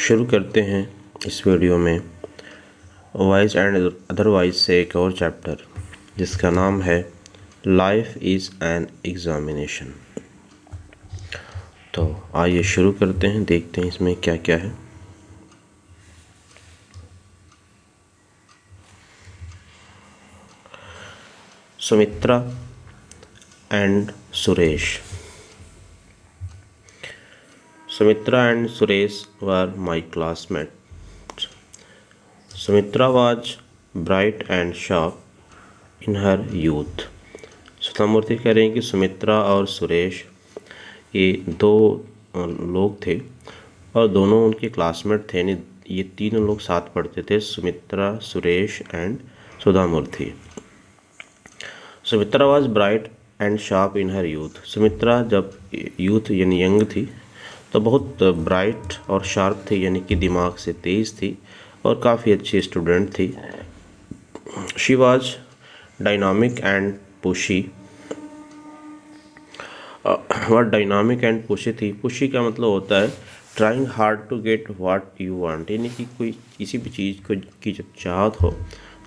शुरू करते हैं इस वीडियो में वाइज एंड अदरवाइज से एक और चैप्टर जिसका नाम है लाइफ इज़ एन एग्ज़ामिनेशन। तो आइए शुरू करते हैं, देखते हैं इसमें क्या क्या है। Sumitra and Suresh. Sumitra and Suresh were my classmates. Sumitra was bright and sharp in her youth. Sudha Murty कह रहे हैं कि सुमित्रा और सुरेश ये दो लोग थे और दोनों उनके क्लासमेट थे। ये तीनों लोग साथ पढ़ते थे, Sumitra, Suresh and Sudha Murthy. Sumitra was bright and sharp in her youth. Sumitra जब यूथ यानी यंग थी तो बहुत ब्राइट और शार्प थी, यानी कि दिमाग से तेज़ थी और काफ़ी अच्छी स्टूडेंट थी। She was dynamic and pushy. वह डायनामिक एंड पुशी थी। पुशी का मतलब होता है trying hard to get what you want, यानी कि कोई किसी भी चीज़ को की जब चाहत हो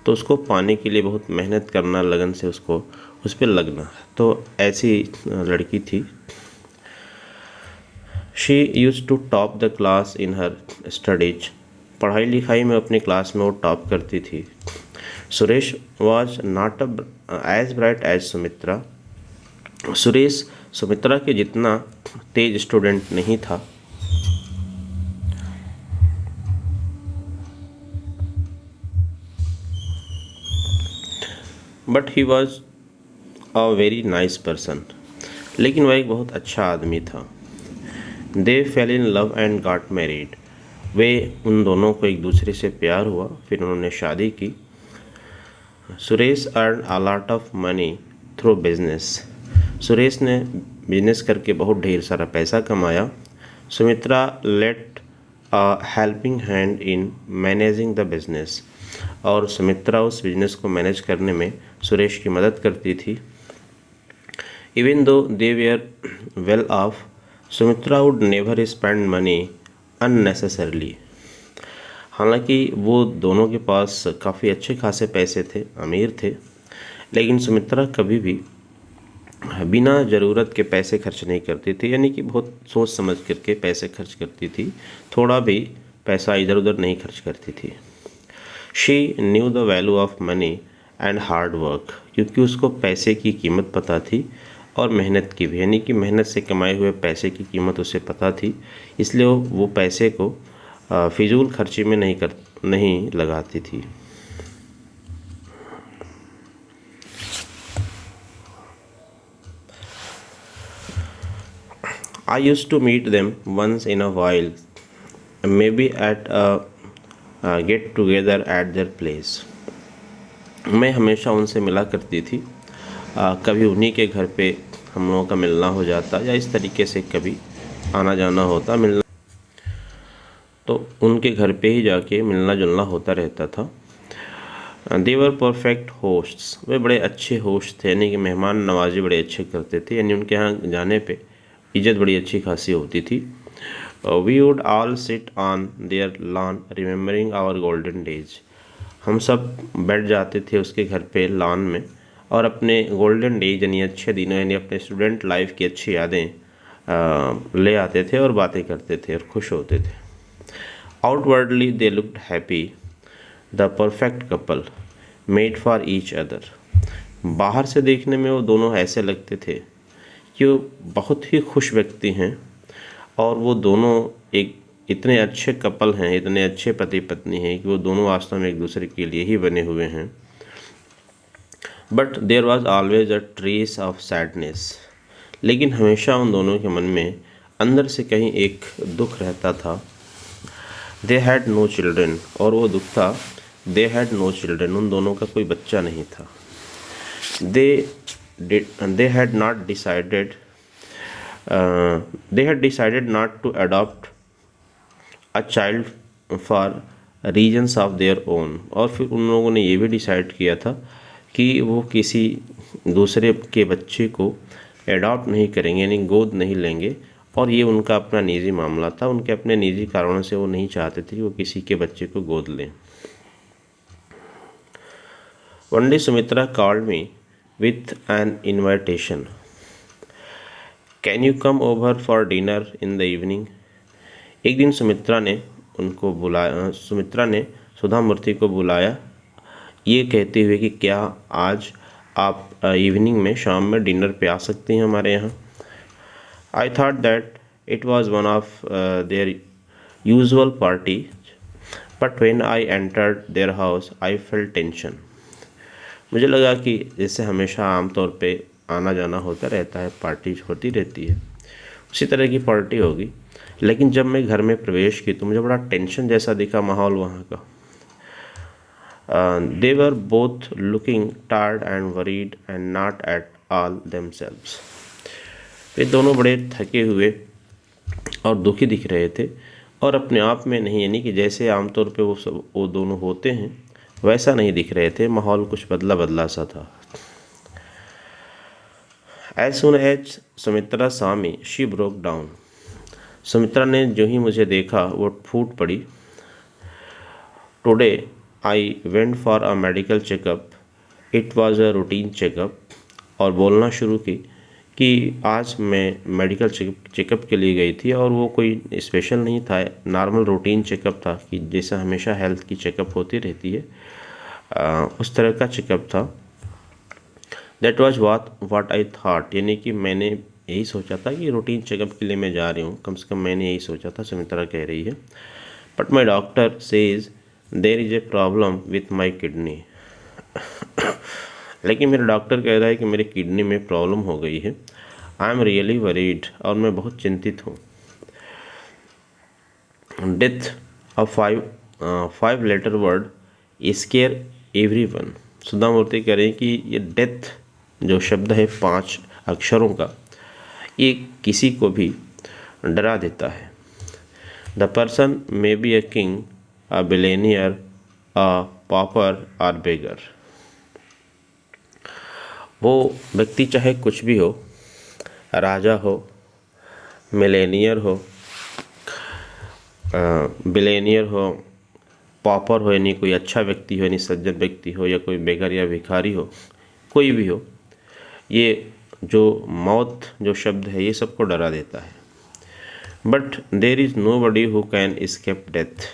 तो उसको पाने के लिए बहुत मेहनत करना, लगन से उसको उस पर लगना। तो ऐसी लड़की थी। She use to top the class in her studies. पढ़ाई लिखाई में अपनी क्लास में वो टॉप करती थी। Suresh was not as bright as Sumitra. Suresh Sumitra के जितना तेज स्टूडेंट नहीं था। But he was a very nice person, लेकिन वह एक बहुत अच्छा आदमी था। They fell in love and got married. वे उन दोनों को एक दूसरे से प्यार हुआ, फिर उन्होंने शादी की। Suresh earn a lot of money through business. Suresh ने बिजनेस करके बहुत ढेर सारा पैसा कमाया। Sumitra lent a helping hand in managing the business. और सुमित्रा उस बिजनेस को मैनेज करने में सुरेश की मदद करती थी। Even though they were well off, Sumitra would never spend money unnecessarily. हालांकि वो दोनों के पास काफ़ी अच्छे खासे पैसे थे, अमीर थे, लेकिन सुमित्रा कभी भी बिना ज़रूरत के पैसे खर्च नहीं करती थी, यानी कि बहुत सोच समझ करके पैसे खर्च करती थी, थोड़ा भी पैसा इधर उधर नहीं खर्च करती थी। She knew the value of money and hard work, क्योंकि उसको पैसे की कीमत पता थी और मेहनत की भी, यानी कि मेहनत से कमाए हुए पैसे की कीमत उसे पता थी, इसलिए वो पैसे को फिजूल खर्ची में नहीं लगाती थी। I used to meet them once in a while, maybe at a get together at their place. मैं हमेशा उनसे मिला करती थी, कभी उन्हीं के घर पे हम लोगों का मिलना हो जाता या इस तरीके से कभी आना जाना होता, मिलना तो उनके घर पे ही जाके मिलना जुलना होता रहता था। दे वर परफेक्ट होस्ट्स। वे बड़े अच्छे होस्ट थे, यानी कि मेहमान नवाजी बड़े अच्छे करते थे, यानी उनके यहाँ जाने पे इज़्ज़त बड़ी अच्छी खासी होती थी। We would all sit on their lawn remembering our golden days. हम सब बैठ जाते थे उसके घर पे लॉन में और अपने गोल्डन डेज यानी अच्छे दिनों, यानी अपने स्टूडेंट लाइफ की अच्छी यादें ले आते थे और बातें करते थे और खुश होते थे। Outwardly they looked happy, the perfect couple made for each other. बाहर से देखने में वो दोनों ऐसे लगते थे कि वो बहुत ही खुश व्यक्ति हैं और वो दोनों एक इतने अच्छे कपल हैं, इतने अच्छे पति पत्नी हैं कि वो दोनों वास्तव में एक दूसरे के लिए ही बने हुए हैं। But there was always a trace of sadness. लेकिन हमेशा उन दोनों के मन में अंदर से कहीं एक दुख रहता था। दे हैड नो चिल्ड्रन, और वो दुख था दे हैड नो चिल्ड्रन, उन दोनों का कोई बच्चा नहीं था। They had not decided they had decided not to adopt a child for reasons of their own। और फिर उन लोगों ने ये भी डिसाइड किया था कि वो किसी दूसरे के बच्चे को एडॉप्ट नहीं करेंगे, यानी गोद नहीं लेंगे, और ये उनका अपना निजी मामला था। उनके अपने निजी कारणों से वो नहीं चाहते थे कि वो किसी के बच्चे को गोद लें। One day Sumitra called me with an invitation, can you come over for dinner in the evening. एक दिन सुमित्रा ने सुधा मूर्ति को बुलाया, ये कहते हुए कि क्या आज आप इवनिंग में, शाम में डिनर पे आ सकती हैं हमारे यहाँ। I thought that it was one of their usual party, but when I entered their house I felt tension. मुझे लगा कि जैसे हमेशा आमतौर पे आना जाना होता रहता है, पार्टी होती रहती है, उसी तरह की पार्टी होगी। लेकिन जब मैं घर में प्रवेश की तो मुझे बड़ा टेंशन जैसा दिखा माहौल वहाँ का। They were both looking tired and worried and not at all themselves. वे दोनों बड़े थके हुए और दुखी दिख रहे थे, और अपने आप में नहीं, यानी कि जैसे आमतौर पे वो दोनों होते हैं वैसा नहीं दिख रहे थे। माहौल कुछ बदला बदला सा था। As soon as Sumitra saw me, she broke down। Sumitra ने जो ही मुझे देखा वो फूट पड़ी। Today I went for a medical checkup, it was a routine checkup. और बोलना शुरू की कि आज मैं मेडिकल चेकअप के लिए गई थी, और वो कोई स्पेशल नहीं था, नॉर्मल रूटीन चेकअप था कि जैसा हमेशा हेल्थ की चेकअप होती रहती है, उस तरह का चेकअप था। That was what I thought, यानी कि मैंने यही सोचा था कि रूटीन चेकअप के लिए मैं जा रही हूँ, कम से कम मैंने यही सोचा था, सुमित्रा कह रही है। But my doctor says there is a problem with my kidney. लेकिन मेरा डॉक्टर कह रहा है कि मेरी किडनी में प्रॉब्लम हो गई है। आई एम रियली वरीड, और मैं बहुत चिंतित हूँ। Death of five letter word scare everyone. Sudha Murty कह रही हैं कि ये डेथ जो शब्द है 5 अक्षरों का, ये किसी को भी डरा देता है। The person may be a king, a billionaire, a pauper और बेगर। वो व्यक्ति चाहे कुछ भी हो, राजा हो, मिलेनियर हो, बिलेनियर हो, पॉपर हो यानी कोई अच्छा व्यक्ति हो, यानी सज्जन व्यक्ति हो, या कोई बेगर या भिखारी हो, कोई भी हो, ये जो मौत जो शब्द है ये सबको डरा देता है। But there is nobody who can escape death.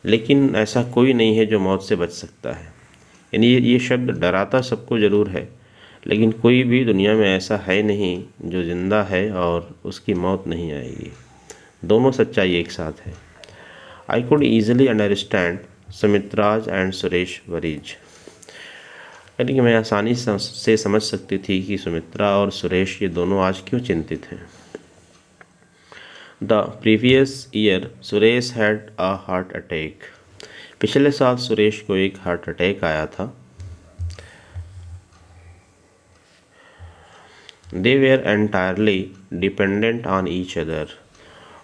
लेकिन ऐसा कोई नहीं है जो मौत से बच सकता है। यानी ये शब्द डराता सबको ज़रूर है, लेकिन कोई भी दुनिया में ऐसा है नहीं जो ज़िंदा है और उसकी मौत नहीं आएगी। दोनों सच्चाई एक साथ है। I could easily understand Sumitra's and Suresh worries. यानी कि मैं आसानी से समझ सकती थी कि सुमित्रा और सुरेश ये दोनों आज क्यों चिंतित हैं। The previous year Suresh had a heart attack. पिछले साल सुरेश को एक हार्ट अटैक आया था। They were entirely dependent on each other.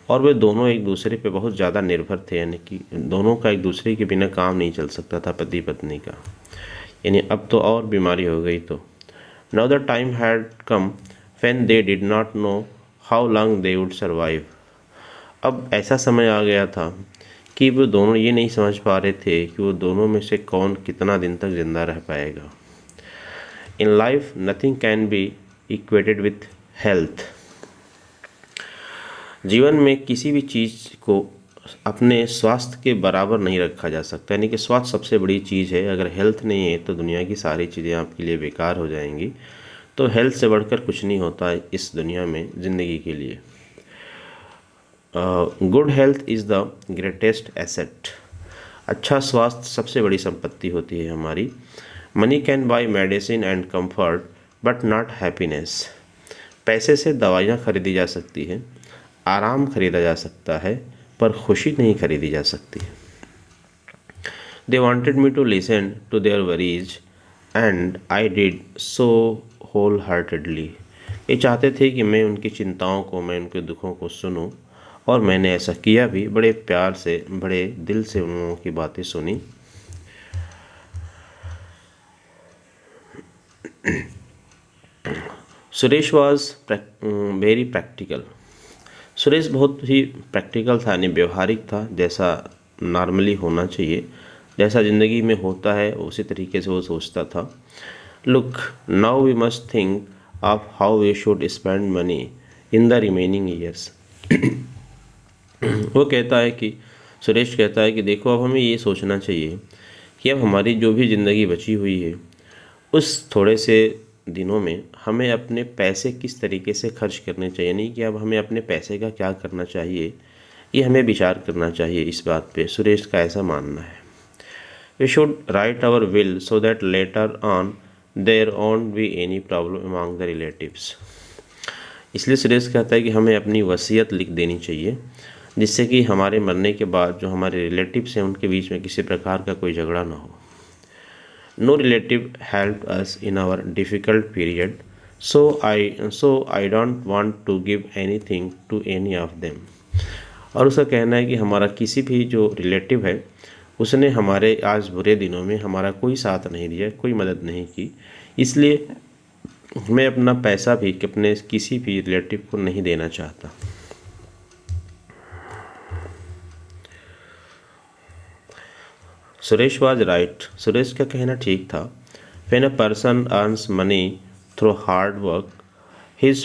और वे दोनों एक दूसरे पे बहुत ज़्यादा निर्भर थे, यानी कि दोनों का एक दूसरे के बिना काम नहीं चल सकता था, पति पत्नी का। यानी अब तो और बीमारी हो गई तो। Now the time had come when they did not know how long they would survive. अब ऐसा समय आ गया था कि वो दोनों ये नहीं समझ पा रहे थे कि वो दोनों में से कौन कितना दिन तक जिंदा रह पाएगा। In life nothing can be equated with health. जीवन में किसी भी चीज़ को अपने स्वास्थ्य के बराबर नहीं रखा जा सकता, यानी कि स्वास्थ्य सबसे बड़ी चीज़ है। अगर हेल्थ नहीं है तो दुनिया की सारी चीज़ें आपके लिए बेकार हो जाएंगी। तो हेल्थ से बढ़कर कुछ नहीं होता है इस दुनिया में ज़िंदगी के लिए। Good health is the greatest asset. अच्छा स्वास्थ्य सबसे बड़ी संपत्ति होती है हमारी। Money can buy medicine and comfort but not happiness. पैसे से दवाइयाँ खरीदी जा सकती हैं, आराम खरीदा जा सकता है, पर खुशी नहीं खरीदी जा सकती। They wanted me to listen to their worries and I did so wholeheartedly. ये चाहते थे कि मैं उनकी चिंताओं को, मैं उनके दुखों को सुनूं, और मैंने ऐसा किया भी। बड़े प्यार से, बड़े दिल से उन लोगों की बातें सुनी। Suresh was very practical. Suresh बहुत ही प्रैक्टिकल था, यानी व्यवहारिक था, जैसा नॉर्मली होना चाहिए, जैसा ज़िंदगी में होता है उसी तरीके से वो सोचता था। Look, now we must think of how we should spend money in the remaining years. वो कहता है कि सुरेश कहता है कि देखो, अब हमें ये सोचना चाहिए कि अब हमारी जो भी ज़िंदगी बची हुई है उस थोड़े से दिनों में हमें अपने पैसे किस तरीके से खर्च करने चाहिए, नहीं कि अब हमें अपने पैसे का क्या करना चाहिए, ये हमें विचार करना चाहिए। इस बात पे सुरेश का ऐसा मानना है। We should write our will so that later on there won't be any problem among the relatives. इसलिए सुरेश कहता है कि हमें अपनी वसीयत लिख देनी चाहिए, जिससे कि हमारे मरने के बाद जो हमारे रिलेटिव्स हैं उनके बीच में किसी प्रकार का कोई झगड़ा ना हो। No relative helped us in our difficult period, so I don't want to give anything to any of them. और उसका कहना है कि हमारा किसी भी जो रिलेटिव है उसने हमारे आज बुरे दिनों में हमारा कोई साथ नहीं दिया, कोई मदद नहीं की, इसलिए मैं अपना पैसा भी अपने किसी भी रिलेटिव को नहीं देना चाहता। सुरेश वाज राइट, सुरेश का कहना ठीक था। When a person earns money through hard work, his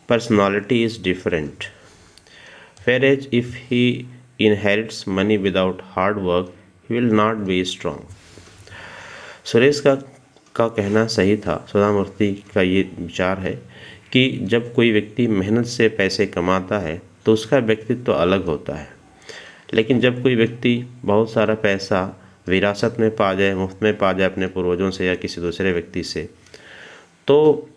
personality is different, whereas if he inherits money without hard work, he will not be strong. Suresh का कहना सही था। सुधा मूर्ति का ये विचार है कि जब कोई व्यक्ति मेहनत से पैसे कमाता है तो उसका व्यक्तित्व तो अलग होता है, लेकिन जब कोई व्यक्ति बहुत सारा पैसा विरासत में पा जाए, मुफ्त में पा जाए अपने पूर्वजों से या किसी दूसरे व्यक्ति से, तो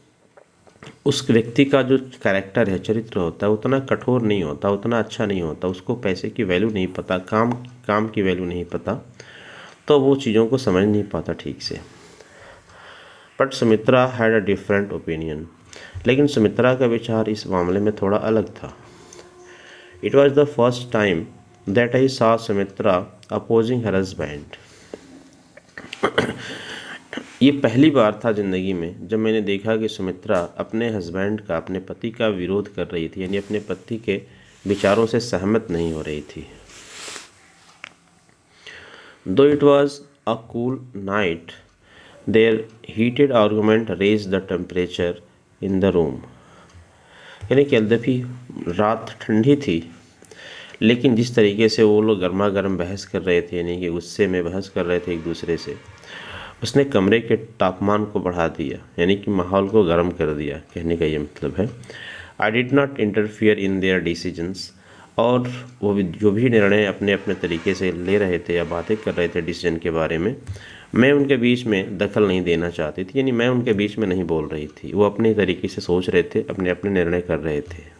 उस व्यक्ति का जो कैरेक्टर है, चरित्र होता है, उतना कठोर नहीं होता, उतना अच्छा नहीं होता, उसको पैसे की वैल्यू नहीं पता, काम की वैल्यू नहीं पता, तो वो चीज़ों को समझ नहीं पाता ठीक से। But Sumitra had a different opinion, लेकिन सुमित्रा का विचार इस मामले में थोड़ा अलग था। It was the first time that I saw Sumitra opposing her husband. ये पहली बार था ज़िंदगी में जब मैंने देखा कि सुमित्रा अपने हस्बैंड का, अपने पति का विरोध कर रही थी, यानी अपने पति के विचारों से सहमत नहीं हो रही थी। Though it was a cool night, their heated argument raise the temperature in the room. यानी कि यद्यपि रात ठंडी थी, लेकिन जिस तरीके से वो लोग गर्मा गर्म बहस कर रहे थे, यानी कि गुस्से में बहस कर रहे थे एक दूसरे से, उसने कमरे के तापमान को बढ़ा दिया, यानी कि माहौल को गर्म कर दिया। कहने का ये मतलब है, I did not interfere in their decisions, और वो भी जो भी निर्णय अपने अपने तरीके से ले रहे थे या बातें कर रहे थे डिसीजन के बारे में, मैं उनके बीच में दखल नहीं देना चाहती थी, यानी मैं उनके बीच में नहीं बोल रही थी। वो अपने तरीके से सोच रहे थे, अपने अपने निर्णय कर रहे थे।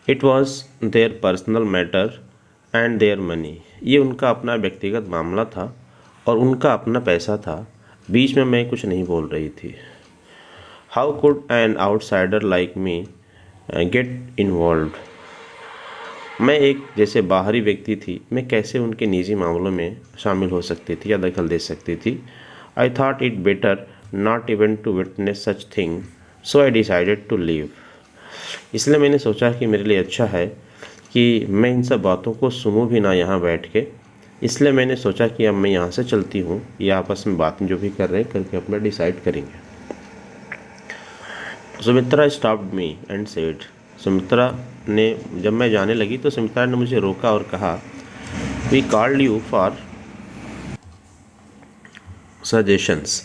It was their personal matter and their money, ये उनका अपना व्यक्तिगत मामला था और उनका अपना पैसा था, बीच में मैं कुछ नहीं बोल रही थी। How could an outsider like me gate involved, मैं एक जैसे बाहरी व्यक्ति थी, मैं कैसे उनके निजी मामलों में शामिल हो सकती थी या दखल दे सकती थी। I thought it better not even to witness such thing, so I decided to leave. इसलिए मैंने सोचा कि मेरे लिए अच्छा है कि मैं इन सब बातों को सुनूं भी ना यहाँ बैठ के, इसलिए मैंने सोचा कि अब मैं यहाँ से चलती हूँ, ये आपस में बातें जो भी कर रहे हैं करके अपना डिसाइड करेंगे। Sumitra stopped me and said, Sumitra ने, जब मैं जाने लगी तो सुमित्रा ने मुझे रोका और कहा, we called you for suggestions,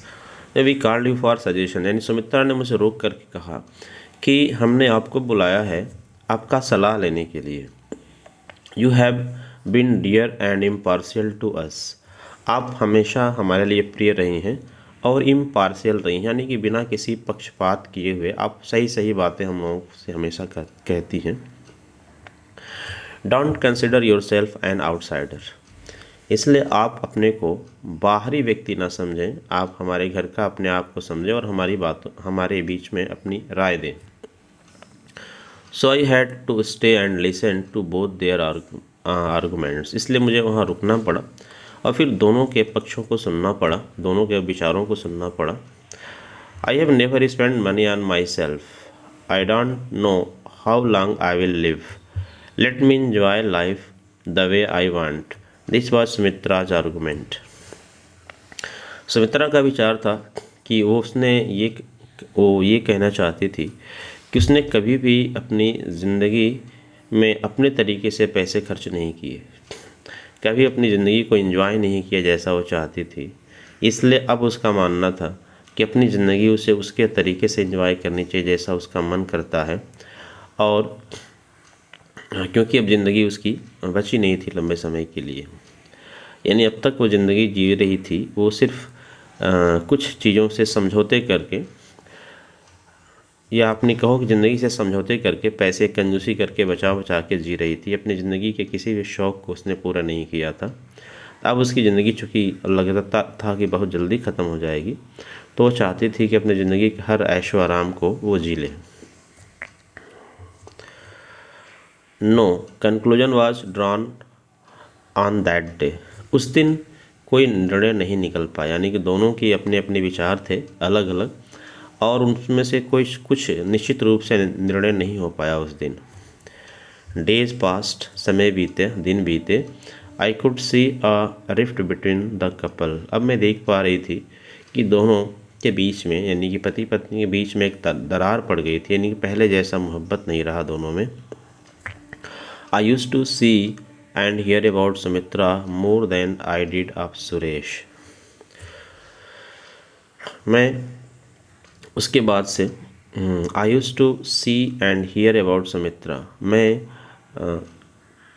we called you for suggestion, यानी सुमित्रा ने मुझे रोक करके कहा कि हमने आपको बुलाया है आपका सलाह लेने के लिए। You have been dear and impartial to us, आप हमेशा हमारे लिए प्रिय रही हैं और इम्पार्शियल रही हैं, यानी कि बिना किसी पक्षपात किए हुए आप सही सही बातें हम लोगों से हमेशा कहती हैं। Don't consider your self an outsider, इसलिए आप अपने को बाहरी व्यक्ति ना समझें, आप हमारे घर का अपने आप को समझें और हमारी बातों, हमारे बीच में अपनी राय दें। So I had to stay and listen to both their arguments, इसलिए मुझे वहाँ रुकना पड़ा और फिर दोनों के पक्षों को सुनना पड़ा, दोनों के विचारों को सुनना पड़ा। I have never spend money on myself, I don't know how long I will live, let me enjoy life the way I want, this was Sumitra's argument. Sumitra का विचार था कि वो ये कहना चाहती थी कि उसने कभी भी अपनी ज़िंदगी में अपने तरीके से पैसे खर्च नहीं किए, कभी अपनी ज़िंदगी को एंजॉय नहीं किया जैसा वो चाहती थी। इसलिए अब उसका मानना था कि अपनी ज़िंदगी उसे उसके तरीके से एंजॉय करनी चाहिए जैसा उसका मन करता है। और क्योंकि अब ज़िंदगी उसकी बची नहीं थी लंबे समय के लिए, यानी अब तक वो ज़िंदगी जी रही थी, वो सिर्फ कुछ चीज़ों से समझौते करके, या अपनी कहो कि ज़िंदगी से समझौते करके, पैसे कंजूसी करके बचा बचा के जी रही थी। अपनी ज़िंदगी के किसी भी शौक़ को उसने पूरा नहीं किया था। अब उसकी ज़िंदगी चूँकि लगता था कि बहुत जल्दी ख़त्म हो जाएगी, तो वो चाहती थी कि अपनी ज़िंदगी के हर ऐशो आराम को वो जी ले। No conclusion was drawn on that day, उस दिन कोई निर्णय नहीं निकल पाया, यानी कि दोनों की अपने अपने विचार थे अलग अलग, और उनमें से कोई कुछ निश्चित रूप से निर्णय नहीं हो पाया उस दिन। डेज पास्ट, समय बीते, दिन बीते। I could see a rift between the couple, अब मैं देख पा रही थी कि दोनों के बीच में, यानी कि पति पत्नी के बीच में एक दरार पड़ गई थी, यानी कि पहले जैसा मोहब्बत नहीं रहा दोनों में। I used to see and hear about Sumitra more than I did of Suresh, मैं उसके बाद से I used to see and hear about Sumitra, मैं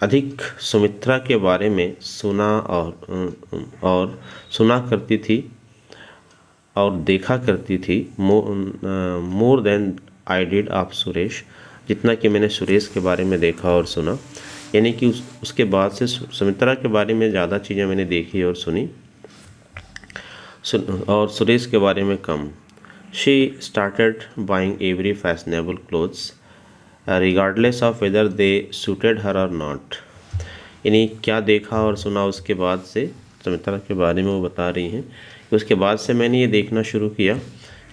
अधिक सुमित्रा के बारे में सुना और सुना करती थी और देखा करती थी, more than I did of Suresh, जितना कि मैंने सुरेश के बारे में देखा और सुना, यानी कि उसके बाद से सुमित्रा के बारे में ज़्यादा चीज़ें मैंने देखी और सुनी, और सुरेश के बारे में कम। She started buying every fashionable clothes, regardless of whether they suited her or not। यानी क्या देखा और सुना उसके बाद से, सुमित्रा के बारे में वो बता रही हैं कि उसके बाद से मैंने ये देखना शुरू किया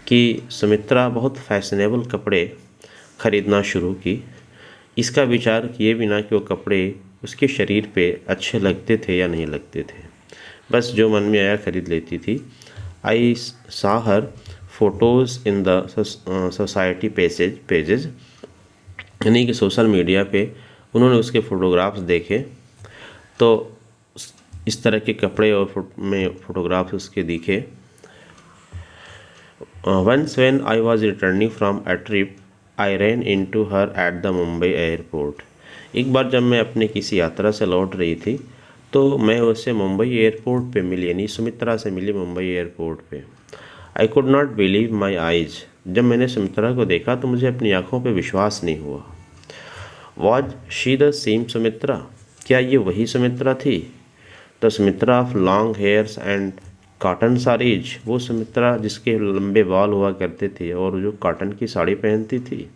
कि सुमित्रा बहुत फैशनेबल कपड़े ख़रीदना शुरू की, इसका विचार किए बिना कि वो कपड़े उसके शरीर पे अच्छे लगते थे या नहीं लगते थे, बस जो मन में आया ख़रीद लेती थी। आई saw her photos in the society pages, यानी कि सोशल मीडिया पे उन्होंने उसके फ़ोटोग्राफ्स देखे, तो इस तरह के कपड़े और फ़ोटोग्राफ्स उसके दिखे। Once when I was returning from a trip I ran into her at the Mumbai airport, एक बार जब मैं अपने किसी यात्रा से लौट रही थी तो मैं उससे मुंबई एयरपोर्ट पे मिली, यानी सुमित्रा से मिली मुंबई एयरपोर्ट पे। I could not believe my eyes, जब मैंने सुमित्रा को देखा तो मुझे अपनी आँखों पे विश्वास नहीं हुआ। Was she the same Sumitra, क्या ये वही सुमित्रा थी? The Sumitra of long hairs and cotton saris, वो सुमित्रा जिसके लंबे बाल हुआ करते थे और जो कॉटन की साड़ी पहनती थी।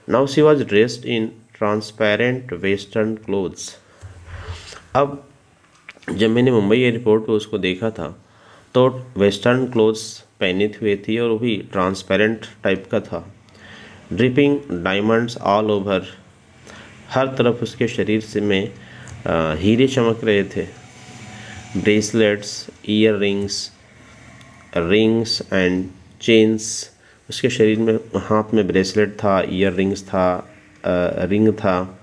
Now she was dressed in transparent western clothes, अब जब मैंने मुंबई एयरपोर्ट पर उसको देखा था तो वेस्टर्न क्लोथ्स पहने हुए थी और वो भी ट्रांसपेरेंट टाइप का था। ड्रिपिंग डायमंड्स ऑल ओवर, हर तरफ उसके शरीर से में हीरे चमक रहे थे। Bracelets, year rings and chains, उसके शरीर में हाथ में ब्रेसलेट था, ईयर रिंग्स था, रिंग था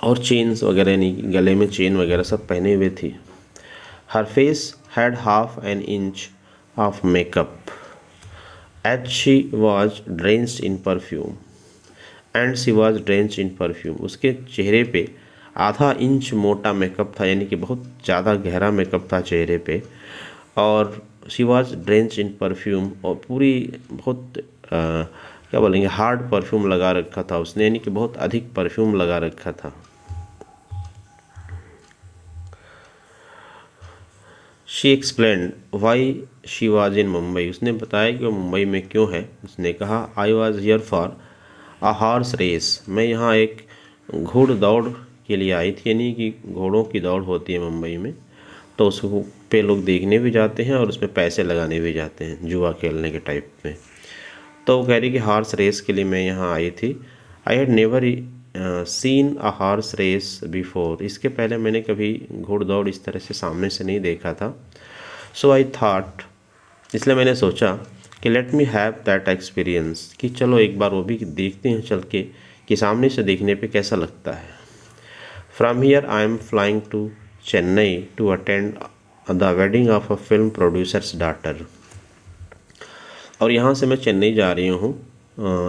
और चेन्स वगैरह, यानी गले में चेन वगैरह सब पहने हुए थी। हर face had half an inch of makeup as she was drenched in perfume, उसके चेहरे पे आधा इंच मोटा मेकअप था, यानी कि बहुत ज़्यादा गहरा मेकअप था चेहरे पे, और she was drenched in perfume, और पूरी बहुत क्या बोलेंगे, हार्ड परफ्यूम लगा रखा था उसने, यानी कि बहुत अधिक परफ्यूम लगा रखा था। She explain why she was in Mumbai, उसने बताया कि वो मुंबई में क्यों है। उसने कहा I was here for a horse race, मैं यहाँ एक घोड़ दौड़ के लिए आई थी, यानी कि घोड़ों की दौड़ होती है मुंबई में, तो उसको पे लोग देखने भी जाते हैं और उसमें पैसे लगाने भी जाते हैं जुआ खेलने के टाइप में। तो वो कह रही कि हॉर्स रेस के लिए मैं यहाँ आई थी। I had never seen a horse race before, इसके पहले मैंने कभी घुड़दौड़ इस तरह से सामने से नहीं देखा था। सो आई थाट, इसलिए मैंने सोचा कि let me have that experience, कि चलो एक बार वो भी देखते हैं चल के कि सामने से देखने पे कैसा लगता है। From here I am flying to Chennai to attend the wedding of a film producer's daughter. और यहाँ से मैं चेन्नई जा रही हूँ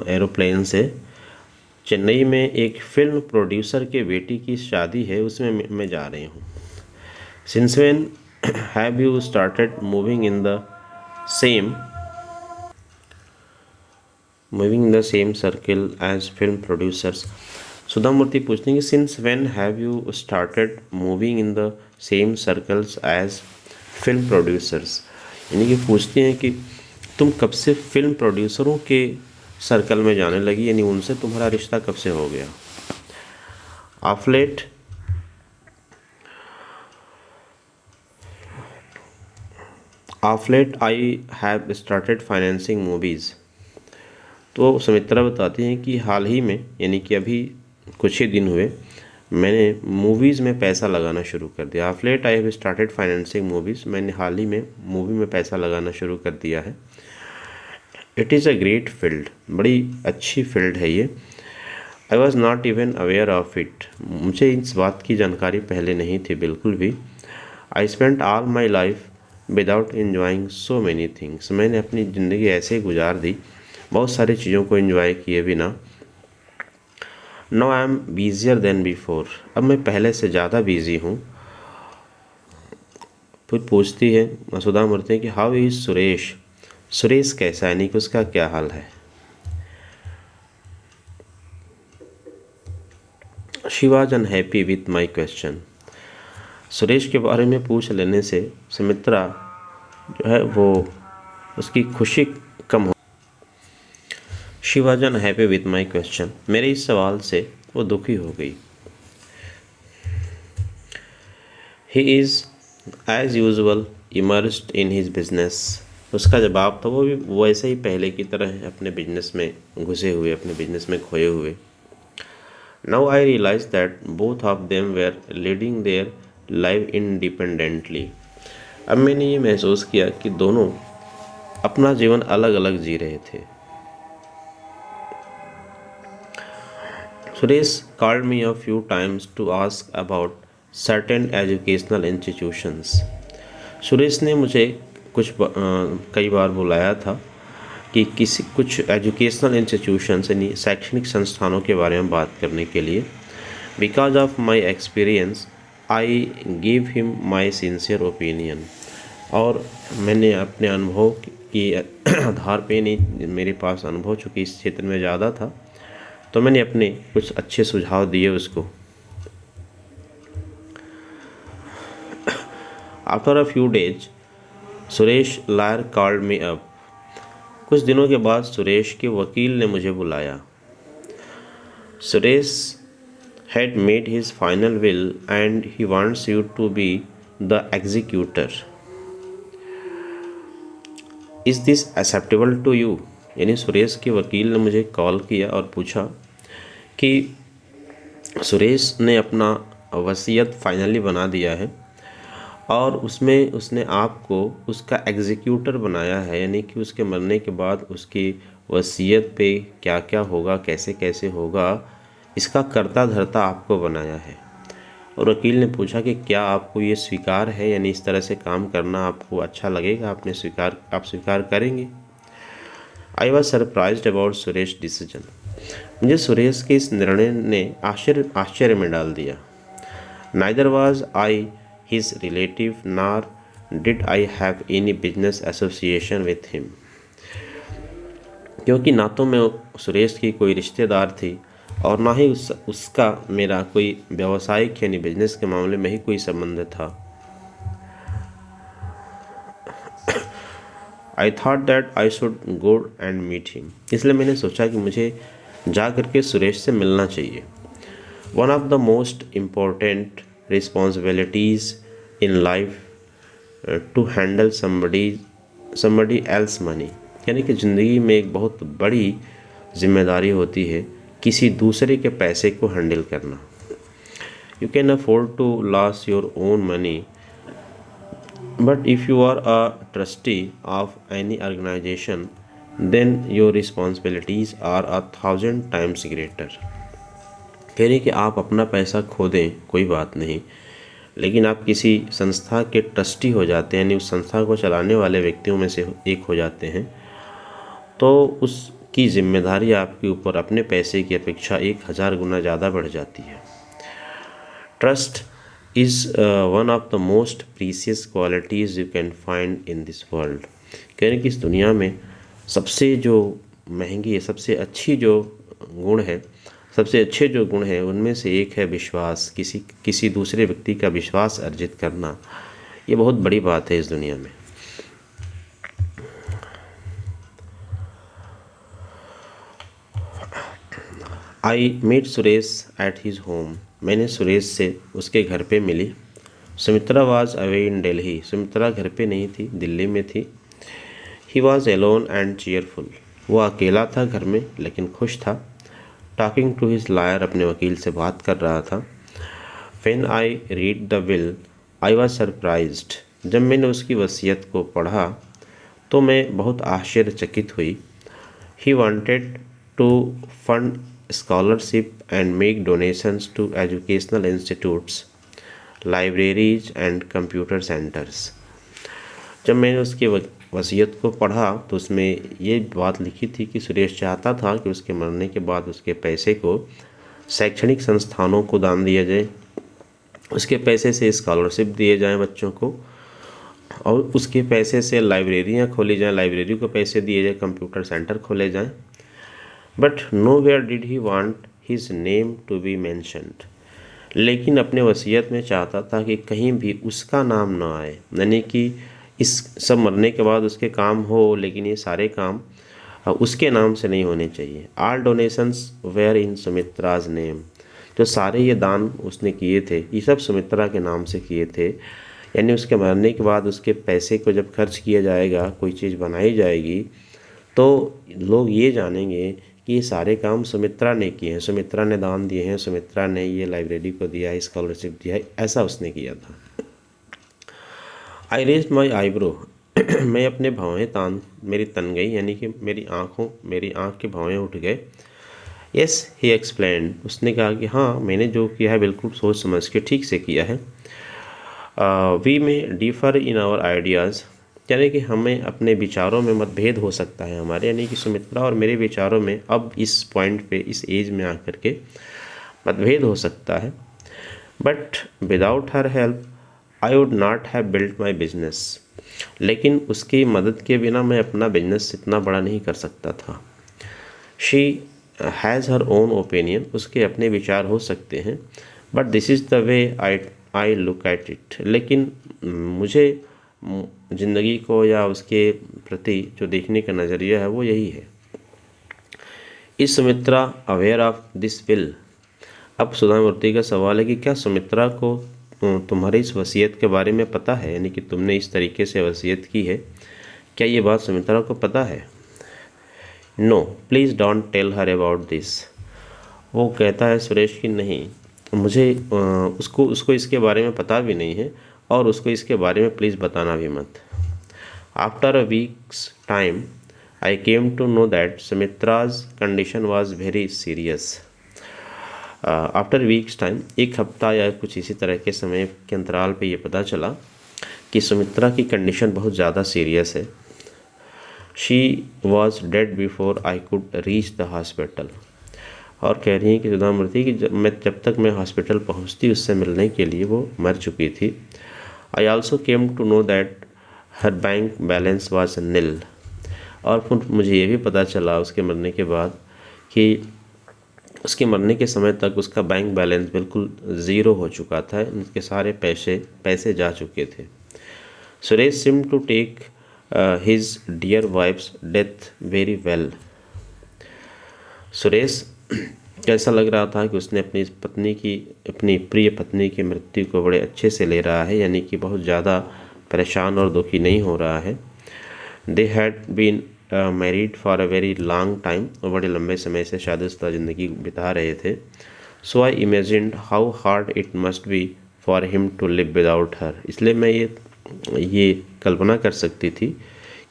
एरोप्लेन से। चेन्नई में एक फिल्म प्रोड्यूसर के बेटी की शादी है, उसमें मैं जा रही हूँ। Since when have you started same moving in the same circle as film producers. Sudha Murty पूछते हैं कि since when have you started moving in the same circles as film producers, यानी कि पूछते हैं कि तुम कब से फिल्म प्रोड्यूसरों के सर्कल में जाने लगी, यानी उनसे तुम्हारा रिश्ता कब से हो गया। Of late I have started financing movies. तो सुमित्रा बताती हैं कि हाल ही में, यानी कि अभी कुछ ही दिन हुए, मैंने मूवीज़ में पैसा लगाना शुरू कर दिया। Of late I have started financing movies, मैंने हाल ही में मूवी में पैसा लगाना शुरू कर दिया है। It is a great field, बड़ी अच्छी फील्ड है ये। I was not even aware of it, मुझे इस बात की जानकारी पहले नहीं थी बिल्कुल भी। I spent all my life without enjoying so many things, मैंने अपनी ज़िंदगी ऐसे ही गुजार दी बहुत सारी चीज़ों को एंजॉय किए बिना। No I am busier than before, अब मैं पहले से ज़्यादा बिजी हूँ। फिर पूछती है सुधा मूर्ति कि हाउ इज़ सुरेश, सुरेश कैसा है, यानी कि उसका क्या हाल है। She was unhappy with my question, Suresh के बारे में पूछ लेने से सुमित्रा जो है वो उसकी खुशी कम हो। She was unhappy with my question, मेरे इस सवाल से वो दुखी हो गई। He is as usual immersed in his business, उसका जवाब था वो भी वैसे ही पहले की तरह अपने बिजनेस में घुसे हुए, अपने बिजनेस में खोए हुए। Now I realise that both of them were leading their life independently, अब मैंने ये महसूस किया कि दोनों अपना जीवन अलग अलग जी रहे थे। Suresh called me a few times to ask about certain educational institutions, Suresh ने मुझे कई बार बुलाया था कि कुछ एजुकेशनल इंस्टीट्यूशंस यानी शैक्षणिक संस्थानों के बारे में बात करने के लिए। Because of my experience I give him my sincere opinion, और मैंने अपने अनुभव के आधार पे, नहीं मेरे पास अनुभव चूँकि इस क्षेत्र में ज़्यादा था, तो मैंने अपने कुछ अच्छे सुझाव दिए उसको। After a few days Suresh lawyer called me up, कुछ दिनों के बाद सुरेश के वकील ने मुझे बुलाया। Suresh had made his final will and he wants you to be the executor, is this acceptable to you, यानी सुरेश के वकील ने मुझे कॉल किया और पूछा कि सुरेश ने अपना वसीयत फाइनली बना दिया है और उसमें उसने आपको उसका एग्जीक्यूटर बनाया है, यानी कि उसके मरने के बाद उसकी वसीयत पे क्या क्या होगा, कैसे कैसे होगा, इसका कर्ता धर्ता आपको बनाया है। और वकील ने पूछा कि क्या आपको ये स्वीकार है, यानी इस तरह से काम करना आपको अच्छा लगेगा, आप स्वीकार करेंगे। I was surprised about Suresh decision, मुझे सुरेश के इस निर्णय ने आश्चर्य में डाल दिया। Neither was I his relative nor did I have any business association with him, क्योंकि ना तो मैं सुरेश की कोई रिश्तेदार थी और ना ही उसका मेरा कोई व्यावसायिक यानी बिजनेस के मामले में ही कोई संबंध था। I thought that I should go and meet him, इसलिए मैंने सोचा कि मुझे जा करके सुरेश से मिलना चाहिए। One of the most important responsibilities in life to handle somebody else money, यानी कि ज़िंदगी में एक बहुत बड़ी जिम्मेदारी होती है किसी दूसरे के पैसे को हैंडल करना। You can afford to loss your own money, but if you are a trustee of any organisation then your responsibilities are 1,000 times greater. कह रही कि आप अपना पैसा खो दें कोई बात नहीं, लेकिन आप किसी संस्था के ट्रस्टी हो जाते हैं, यानी उस संस्था को चलाने वाले व्यक्तियों में से एक हो जाते हैं, तो उसकी जिम्मेदारी आपके ऊपर अपने पैसे की अपेक्षा 1,000 गुना ज़्यादा बढ़ जाती है। Trust is one of the most precious qualities you can find in this world. कह रहे कि इस दुनिया में सबसे जो महंगी है, सबसे अच्छी जो गुण है, सबसे अच्छे जो गुण हैं उनमें से एक है विश्वास। किसी दूसरे व्यक्ति का विश्वास अर्जित करना, ये बहुत बड़ी बात है इस दुनिया में। I meet Suresh at his home, मैंने सुरेश से उसके घर पे मिली। Sumitra was away in Delhi, Sumitra घर पे नहीं थी, दिल्ली में थी। He was alone and cheerful, वो अकेला था घर में लेकिन खुश था। टॉकिंग टू हिज लॉयर, अपने वकील से बात कर रहा था। When I read the will I was surprised, जब मैंने उसकी वसीयत को पढ़ा तो मैं बहुत आश्चर्यचकित हुई। He wanted to fund scholarship and make donations to educational institutes, libraries and computer centres. जब मैंने उसकी वसीयत को पढ़ा तो उसमें ये बात लिखी थी कि सुरेश चाहता था कि उसके मरने के बाद उसके पैसे को शैक्षणिक संस्थानों को दान दिया जाए, उसके पैसे से स्कॉलरशिप दिए जाएं बच्चों को, और उसके पैसे से लाइब्रेरियां खोली जाएं, लाइब्रेरी को पैसे दिए जाए, कंप्यूटर सेंटर खोले जाएं। But nowhere did he want his name to be mentioned, लेकिन अपने वसीयत में चाहता था कि कहीं भी उसका नाम ना आए, यानी कि इस सब मरने के बाद उसके काम हो, लेकिन ये सारे काम उसके नाम से नहीं होने चाहिए। All donations were in Sumitra's name, जो सारे ये दान उसने किए थे ये सब सुमित्रा के नाम से किए थे, यानी उसके मरने के बाद उसके पैसे को जब खर्च किया जाएगा, कोई चीज़ बनाई जाएगी, तो लोग ये जानेंगे कि ये सारे काम सुमित्रा ने किए हैं, सुमित्रा ने दान दिए हैं, सुमित्रा ने ये लाइब्रेरी को दिया है, स्कॉलरशिप दिया है, ऐसा उसने किया था। आई रेज्ड माई आईब्रो, मैं अपने भौहें मेरी तन गई, यानी कि मेरी आँख के भौहें उठ गए। यस ही एक्सप्लेन्ड, उसने कहा कि हाँ मैंने जो किया है बिल्कुल सोच समझ के ठीक से किया है। वी में डिफ़र इन आवर आइडियाज़, यानी कि हमें अपने विचारों में मतभेद हो सकता है हमारे, यानी कि सुमित्रा और मेरे विचारों में अब इस पॉइंट पे, इस एज में आकर के मतभेद हो सकता है। But without her help I would not have built my business, लेकिन उसकी मदद के बिना मैं अपना बिजनेस इतना बड़ा नहीं कर सकता था। She has her own opinion, उसके अपने विचार हो सकते हैं, but this is the way I look at it, लेकिन मुझे ज़िंदगी को या उसके प्रति जो देखने का नज़रिया है वो यही है। इस Sumitra aware of this will, अब सुधा मूर्ति का सवाल है कि क्या सुमित्रा को तुम्हारी इस वसीयत के बारे में पता है, यानी कि तुमने इस तरीके से वसीयत की है, क्या ये बात सुमित्रा को पता है? No please don't tell her about this, वो कहता है सुरेश की नहीं, मुझे उसको इसके बारे में पता भी नहीं है, और उसको इसके बारे में प्लीज़ बताना भी मत। After a week's time I came to know that Sumitra's condition was very serious. After week's time, एक हफ्ता या कुछ इसी तरह के समय के अंतराल पे ये पता चला कि सुमित्रा की कंडीशन बहुत ज़्यादा सीरियस है। She was dead before I could reach the hospital, और कह रही हैं कि सुधा मूर्ति कि जब तक मैं हॉस्पिटल पहुंचती उससे मिलने के लिए वो मर चुकी थी। I also came to know that her bank balance was nil, और फिर मुझे ये भी पता चला उसके मरने के बाद कि उसके मरने के समय तक उसका बैंक बैलेंस बिल्कुल ज़ीरो हो चुका था, उनके सारे पैसे जा चुके थे। Suresh seem to take his dear wife's death very well, Suresh कैसा लग रहा था कि उसने अपनी प्रिय पत्नी की मृत्यु को बड़े अच्छे से ले रहा है, यानी कि बहुत ज़्यादा परेशान और दुखी नहीं हो रहा है। They had been married for a very long time, और बड़े लंबे समय से शादीशुदा ज़िंदगी बिता रहे थे। So I imagined how hard it must be for him to live without her, इसलिए मैं ये कल्पना कर सकती थी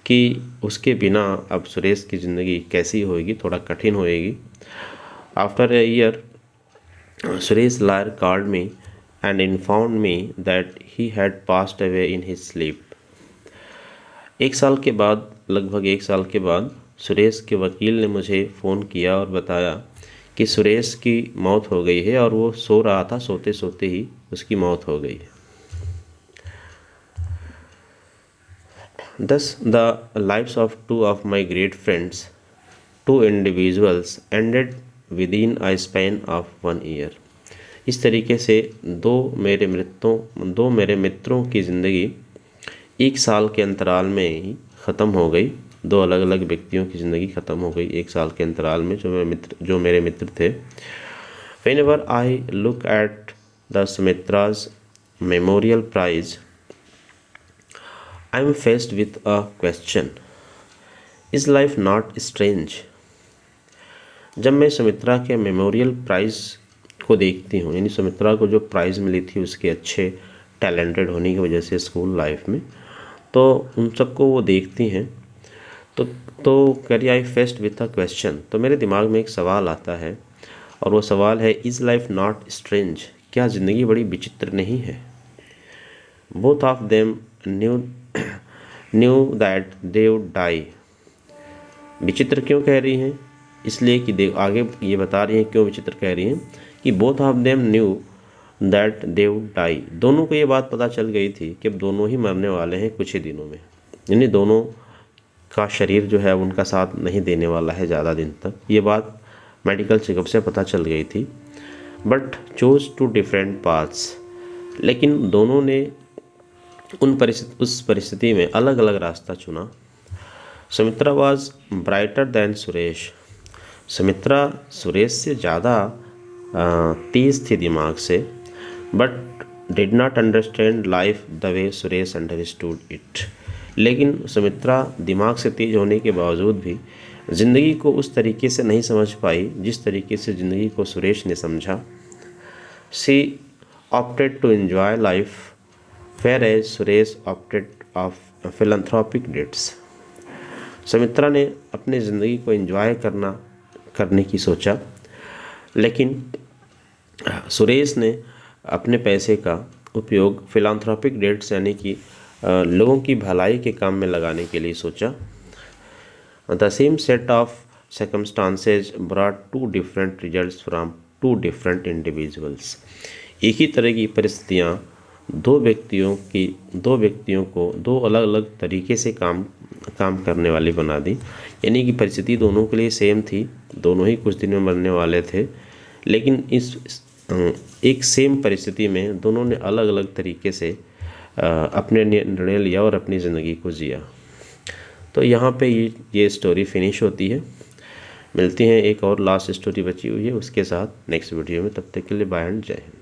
कि उसके बिना अब सुरेश की ज़िंदगी कैसी होएगी, थोड़ा कठिन होएगी। After a year Suresh lawyer called me and informed me that he had passed away in his sleep. एक साल के बाद, लगभग एक साल के बाद, सुरेश के वकील ने मुझे फ़ोन किया और बताया कि सुरेश की मौत हो गई है, और वो सो रहा था, सोते सोते ही उसकी मौत हो गई है। Thus, the lives of two of my great friends, two individuals, ended within a span of 1 year. इस तरीके से दो मेरे मित्रों की ज़िंदगी एक साल के अंतराल में ही ख़त्म हो गई। दो अलग अलग व्यक्तियों की ज़िंदगी ख़त्म हो गई एक साल के अंतराल में, जो मेरे मित्र थे। Whenever I look at the Sumitra's memorial prize, I am faced with a question: Is life not strange? जब मैं सुमित्रा के मेमोरियल प्राइज़ को देखती हूँ, यानी सुमित्रा को जो प्राइज़ मिली थी उसके अच्छे टैलेंटेड होने की वजह से स्कूल लाइफ में, तो उन सबको वो देखती हैं तो करिए I faced with a question, तो मेरे दिमाग में एक सवाल आता है, और वो सवाल है इज़ लाइफ नॉट स्ट्रेंज, क्या ज़िंदगी बड़ी विचित्र नहीं है? Both of them knew that they would die. विचित्र क्यों कह रही हैं? इसलिए कि आगे ये बता रही हैं क्यों विचित्र कह रही हैं कि both of them knew that they would die, दोनों को ये बात पता चल गई थी कि अब दोनों ही मरने वाले हैं कुछ ही दिनों में, यानी दोनों का शरीर जो है उनका साथ नहीं देने वाला है ज़्यादा दिन तक। ये बात मेडिकल चेकअप से पता चल गई थी। But chose two different paths, लेकिन दोनों ने उस परिस्थिति में अलग अलग रास्ता चुना। Sumitra was brighter than Suresh, Sumitra Suresh से ज़्यादा तेज़ थी दिमाग से, but did not understand life the way Suresh understood it, लेकिन सुमित्रा दिमाग से तेज होने के बावजूद भी ज़िंदगी को उस तरीके से नहीं समझ पाई जिस तरीके से ज़िंदगी को सुरेश ने समझा। She opted to enjoy life whereas Suresh opted of philanthropic deeds. Sumitra ने अपनी ज़िंदगी को एंजॉय करने की सोचा, लेकिन सुरेश ने अपने पैसे का उपयोग फिलंथ्रोपिक डेट्स यानी कि लोगों की भलाई के काम में लगाने के लिए सोचा। The same set of circumstances brought two different results from two different individuals. एक ही तरह की परिस्थितियाँ दो व्यक्तियों को दो अलग अलग तरीके से काम करने वाली बना दी, यानी कि परिस्थिति दोनों के लिए सेम थी, दोनों ही कुछ दिन में मरने वाले थे, लेकिन इस एक सेम परिस्थिति में दोनों ने अलग अलग तरीके से अपने निर्णय लिया और अपनी ज़िंदगी को जिया। तो यहाँ पे ये स्टोरी फिनिश होती है। मिलती हैं एक और लास्ट स्टोरी बची हुई है उसके साथ नेक्स्ट वीडियो में, तब तक के लिए बाय एंड जय हिंद।